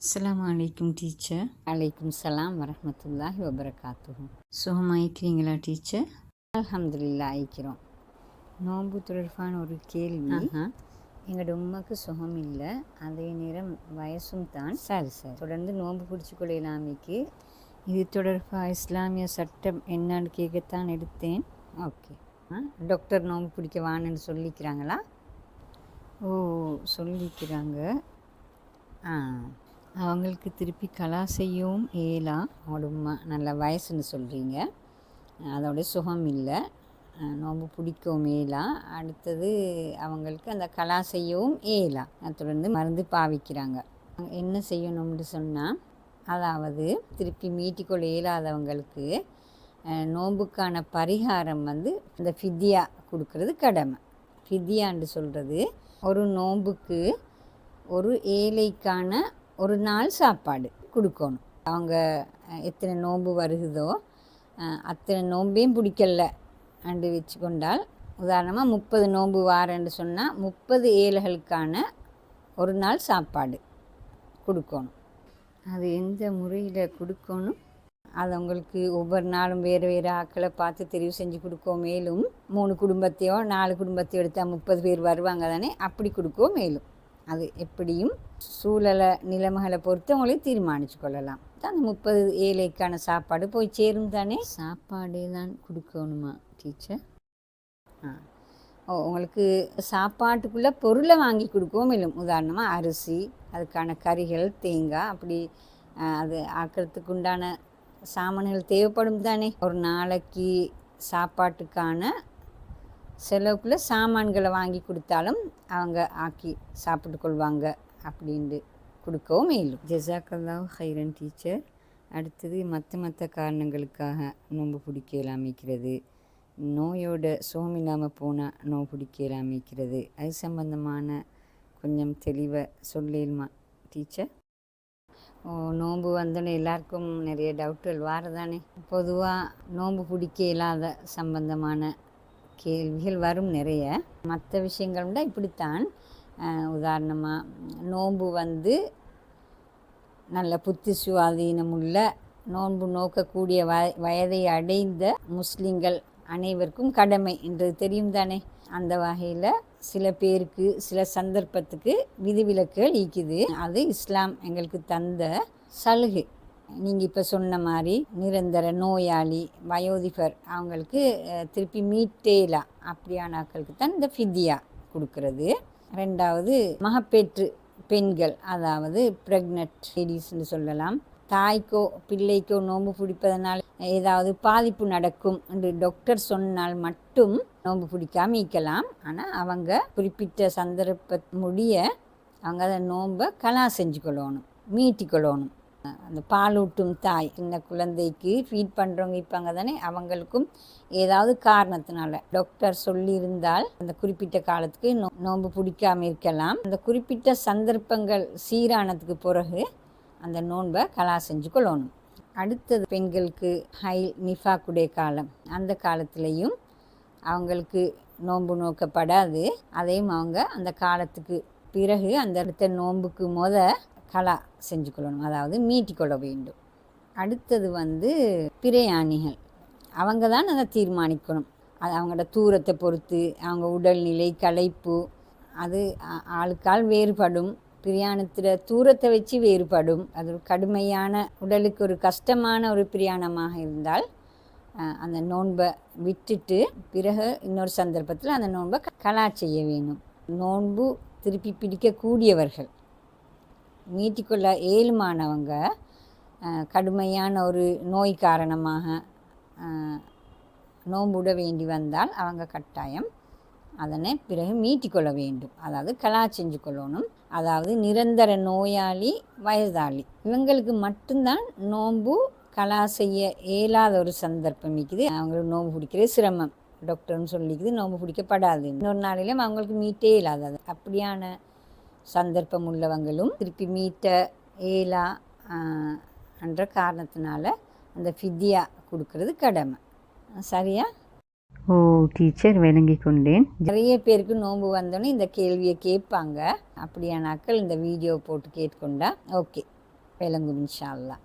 அஸ்ஸலாமு அலைக்கும் டீச்சர். அலைக்கும் சலாம் வரஹ்மத்துல்லாஹி வபரகாத்துஹு. சுகமாயிக்கிறீங்களா டீச்சர்? அல்ஹம்துலில்லாஹ் ஆயிக்கிறோம். நோன்பு தொடர்பான ஒரு கேள்வி. எங்களோட உண்மைக்கு சுகம் இல்லை, அதே நேரம் வயசும் தான். சரி தொடர்ந்து நோன்பு பிடிச்சி கொள்ளலாமிக்கு இது தொடர்பாக இஸ்லாமிய சட்டம் என்னன்னு கேட்கத்தான் எடுத்தேன். ஓகே. டாக்டர் நோன்பு பிடிக்க வான்னு சொல்லிக்கிறாங்களா? ஓ, சொல்லிக்கிறாங்க. அவங்களுக்கு திருப்பி கலா செய்யவும் ஏலாம். அவங்களோட உண்மை நல்ல வயசுன்னு சொல்கிறீங்க, அதோடைய சுகம் இல்லை, நோன்பு பிடிக்கவும் ஏலாம், அடுத்தது அவங்களுக்கு அந்த கலா செய்யவும் ஏலாம், தொடர்ந்து மருந்து பாவிக்கிறாங்க. என்ன செய்யணும்னு சொன்னால், அதாவது திருப்பி மீட்டிக்கொள்ள இயலாதவங்களுக்கு நோன்புக்கான பரிகாரம் இந்த ஃபித்யா கொடுக்கறது கடமை. ஃபித்யான்னு சொல்கிறது ஒரு நோன்புக்கு ஒரு ஏழைக்கான ஒரு நாள் சாப்பாடு கொடுக்கணும். அவங்க எத்தனை நோன்பு வருகுதோ அத்தனை நோன்பையும் பிடிக்கல அண்டு வச்சு கொண்டால், உதாரணமாக 30 நோன்பு வாரன்னு சொன்னால் 30 ஏழைகளுக்கான ஒரு நாள் சாப்பாடு கொடுக்கணும். அது எந்த முறையில் கொடுக்கணும்? அது அவங்களுக்கு ஒவ்வொரு நாளும் வேறு வேறு ஆட்களை பார்த்து தெரிவு செஞ்சு கொடுக்கோ. மேலும் 3 குடும்பத்தையோ 4 குடும்பத்தையோ எடுத்தால் 30 பேர் வருவாங்க தானே, அப்படி கொடுக்கோ. மேலும் அது எப்படியும் சூழலை நிலைமைகளை பொறுத்து அவங்களே தீர்மானித்து கொள்ளலாம். அந்த 30 ஏழைக்கான சாப்பாடு போய் சேரும் தானே. சாப்பாடே தான் கொடுக்கணுமா டீச்சர்? உங்களுக்கு சாப்பாட்டுக்குள்ளே பொருளை வாங்கி கொடுக்கவும் மேலும், உதாரணமாக அரிசி, அதுக்கான கறிகள், தேங்காய், அப்படி அது ஆக்கிறதுக்கு உண்டான சாமான்கள் தேவைப்படும் தானே. ஒரு நாளைக்கு சாப்பாட்டுக்கான செலவுக்குள்ளே சாமான்களை வாங்கி கொடுத்தாலும் அவங்க ஆக்கி சாப்பிட்டு கொள்வாங்க அப்படின்ட்டு கொடுக்கவும் மேலும். ஜஸாக்கல்லாஹு ஹைரன் டீச்சர். அடுத்தது மற்ற காரணங்களுக்காக நோன்பு பிடிக்க அமைக்கிறது, நோயோட சுகம் இல்லாமல் போனால் நோன்பு பிடிக்க அமைக்கிறது, அது சம்பந்தமான கொஞ்சம் தெளிவாக சொல்லிடுமா டீச்சர்? நோன்பு வந்தோன்னே எல்லாருக்கும் நிறைய டவுட்டுகள் வாரதானே. பொதுவாக நோன்பு பிடிக்க இல்லாத சம்பந்தமான கேள்விகள் வரும் நிறைய. மற்ற விஷயங்கள் தான் இப்படித்தான். உதாரணமாக நோன்பு நல்ல புத்தி சுவாதீனமுள்ள நோன்பு நோக்கக்கூடிய வயதை அடைந்த முஸ்லீம்கள் அனைவருக்கும் கடமை என்று தெரியும் தானே. அந்த வகையில் சில பேருக்கு சில சந்தர்ப்பத்துக்கு விதிவிலக்குகள் ஈக்குது. அது இஸ்லாம் எங்களுக்கு தந்த சலுகை. நீங்கள் இப்போ சொன்ன மாதிரி நிரந்தர நோயாளி, வயோதிபர், அவங்களுக்கு திருப்பி மீட்டேலாம் அப்படியான ஆட்களுக்கு தான் இந்த ஃபித்யா கொடுக்கறது. ரெண்டாவது மகப்பேற்று பெண்கள், அதாவது ப்ரெக்னென்ட் லேடிஸ்ன்னு சொல்லலாம். தாய்க்கோ பிள்ளைக்கோ நோன்பு பிடிப்பதனால் ஏதாவது பாதிப்பு நடக்கும் என்று டாக்டர் சொன்னால் மட்டும் நோன்பு பிடிக்காம இருக்கலாம். ஆனால் அவங்க குறிப்பிட்ட சந்தர்ப்ப முடிய அவங்க அதை நோன்பை கலா செஞ்சு கொள்ளணும், மீட்டிக்கொள்ளணும். அந்த பாலூட்டும் தாய், சின்ன குழந்தைக்கு ஃபீட் பண்ணுறவங்க இருப்பாங்க தானே, அவங்களுக்கும் ஏதாவது காரணத்தினால டாக்டர் சொல்லியிருந்தால் அந்த குறிப்பிட்ட காலத்துக்கு நோன்பு பிடிக்காமல் இருக்கலாம். அந்த குறிப்பிட்ட சந்தர்ப்பங்கள் சீரானதுக்கு பிறகு அந்த நோன்பை கலா செஞ்சு கொள்ளணும். அடுத்தது பெண்களுக்கு நிஃபாக்குடைய காலம், அந்த காலத்துலேயும் அவங்களுக்கு நோன்பு நோக்கப்படாது. அதையும் அவங்க அந்த காலத்துக்கு பிறகு அந்த அடுத்த நோன்புக்கு கலா செஞ்சு கொள்ளணும், அதாவது மீட்டிக்கொள்ள வேண்டும். அடுத்தது பிரயாணிகள், அவங்க தான் அதை தீர்மானிக்கணும். அது அவங்களோட தூரத்தை பொறுத்து, அவங்க உடல்நிலை, களைப்பு, அது ஆளுக்கால் வேறுபடும். பிரயாணத்தில் தூரத்தை வச்சு வேறுபடும். அது ஒரு கடுமையான உடலுக்கு ஒரு கஷ்டமான ஒரு பிரயாணமாக இருந்தால் அந்த நோன்பை விட்டுட்டு பிறகு இன்னொரு சந்தர்ப்பத்தில் அந்த நோன்பை கலா செய்ய வேணும். நோன்பு திருப்பி பிடிக்கக்கூடியவர்கள், மீட்டிக்கொள்ள ஏழுமானவங்க, கடுமையான ஒரு நோய் காரணமாக நோன்புட வேண்டி வந்தால் அவங்க கட்டாயம் அதனை பிறகு மீட்டிக்கொள்ள வேண்டும், அதாவது கலா செஞ்சு கொள்ளணும். அதாவது நிரந்தர நோயாளி, வயதாளி, இவங்களுக்கு மட்டும்தான் நோன்பு கலா செய்ய இயலாத ஒரு சந்தர்ப்பம் இருக்குது. அவங்களுக்கு நோன்பு பிடிக்கிறது சிரமம், டாக்டர்னு சொல்லிக்குது நோன்பு பிடிக்கப்படாது. இன்னொரு நாளிலும் அவங்களுக்கு மீட்டே இல்லாதது. அப்படியான சந்தர்ப்பம் உள்ளவங்களும் திருப்பி மீட்ட ஏலா என்ற காரணத்தினால அந்த ஃபித்யா கொடுக்கறது கடமை. சரியா? ஓ டீச்சர், விளங்கி கொண்டேன். நிறைய பேருக்கு நோன்பு வந்தோன்னே இந்த கேள்வியை கேட்பாங்க. அப்படியான ஆட்கள் இந்த வீடியோ போட்டு கேட்டுக்கொண்டா ஓகே. விளங்கும் இன்ஷா அல்லாஹ்.